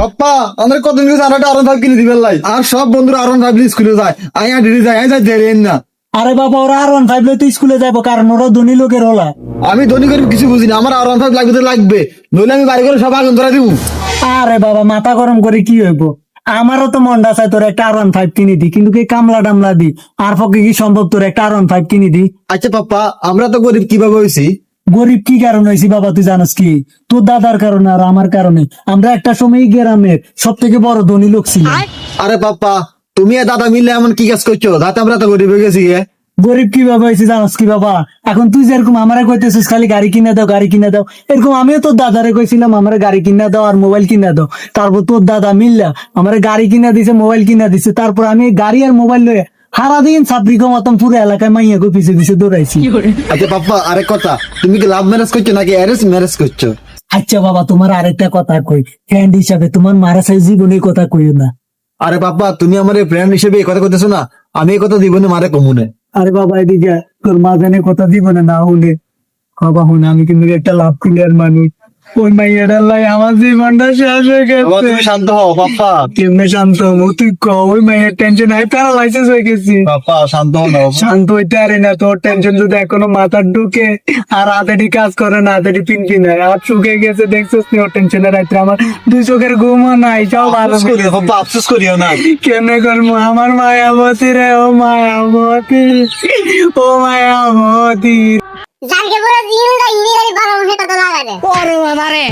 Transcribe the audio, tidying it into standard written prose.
পাপ্পা আমার কতদিন কিছু আর একটা R15 কিনে দিবেন লাই আর সব বন্ধুরা R15 স্কুলে যায় আইয়া ডিডি যায় আইয়া দেরেন না। আরে বাবা ওরা R15 লইতে স্কুলে যাবো কারণ ওরা ধনী লোকের হলা। আমি ধনী করে কিছু বুঝি না, আমার R15 লাগবে তো লাগবে, নইলে আমি বাড়ি করে সব আগুন ধরা দিব। আরে বাবা মাথা গরম করে কি হইব, আমারও তো মনটা চাই তোর একটা R15 কিনে দি, কিন্তু কি কামলা টামলা দি আর পক্ষে কি সম্ভব তোর একটা R15 কিনে দি? আচ্ছা পাপ্পা, আমরা তো গরিব কিভাবে হয়েছি? গরিব কি কারণে হয়েছি বাবা তুই জানোস কি? তোর দাদার কারণে আর আমার কারণে। আমরা একটা সময় গ্রামের সব থেকে বড় ধনী লোক ছিলাম। আরে পাপ্পা, তুমি আর দাদা মিলে এমন কি কাজ করছো যাতে আমরা তো গরিব হয়ে গেছি? গরিব কিভাবে হয়েছি জানোস কি বাবা? এখন তুই যেরকম আমারে কইতেছিস খালি গাড়ি কিনে দাও গাড়ি কিনে দাও, এরকম আমিও তোর দাদারে কইছিলাম আমার গাড়ি কিনে দাও আর মোবাইল কিনে দাও। তারপর তোর দাদা মিললা আমার গাড়ি কিনে দিছে মোবাইল কিনে দিছে, তারপর আমি গাড়ি আর মোবাইল লয়ে সারাদিন ছাত্রীকে মতন পুরো এলাকায় মাইয়া গো পিছে পিছে দৌড়াইছি। আচ্ছা পাপ্পা, আরেক কথা, তুমি কি লাভ ম্যারেজ করছো নাকি অ্যারেঞ্জ ম্যারেজ করছো? আচ্ছা বাবা তোমার আরেকটা কথা কই, ফ্রেন্ড হিসাবে তোমার মারা সাই জীবনের কথা কইও না। আরে পাপ্পা, তুমি আমার ফ্রেন্ড হিসেবে এই কথা করতেছো না, আমি এই কথা জীবনে মারে কমুনে। আরে বাবা এদিকে তোর মা জানে কথা দিব না হলে বাবা হুন, আমি কিন্তু একটা লাভ প্লেয়ার মানুষ, ওই মাইয়াটার লাই আমার জীবনটা শেষ হয়ে গেছে। তুমি শান্ত হও পাপ্পা। কেমনে শান্ত হবো তুই ক? ওই মাইয়ের টেনশন হাই প্যারালাইসিস হয়ে গেছি। পাপ্পা শান্ত হও না। শান্ত হইতে পারি না, তোর টেনশন যদি এখনো মাথার ঢুকে আর হাতেটি কাজ করে না, হাতেটি পিনপি নাই আর শুকে গেছে দেখছিস নি? ওর টেনশনে রাত্রে আমার দুই চোখের ঘুমও নাই। যাও ভালো আফসোস করিও পাপ্পা, আফসোস করিও না। কেমনে করবো আমার মায়াবতী রে, ও মায়াবতী, ও মায়াবতী। যাকে বলে দিন দা ইনি গাড়ি 12 মাসে টাকা লাগায় দেয়। ওরে বাবা রে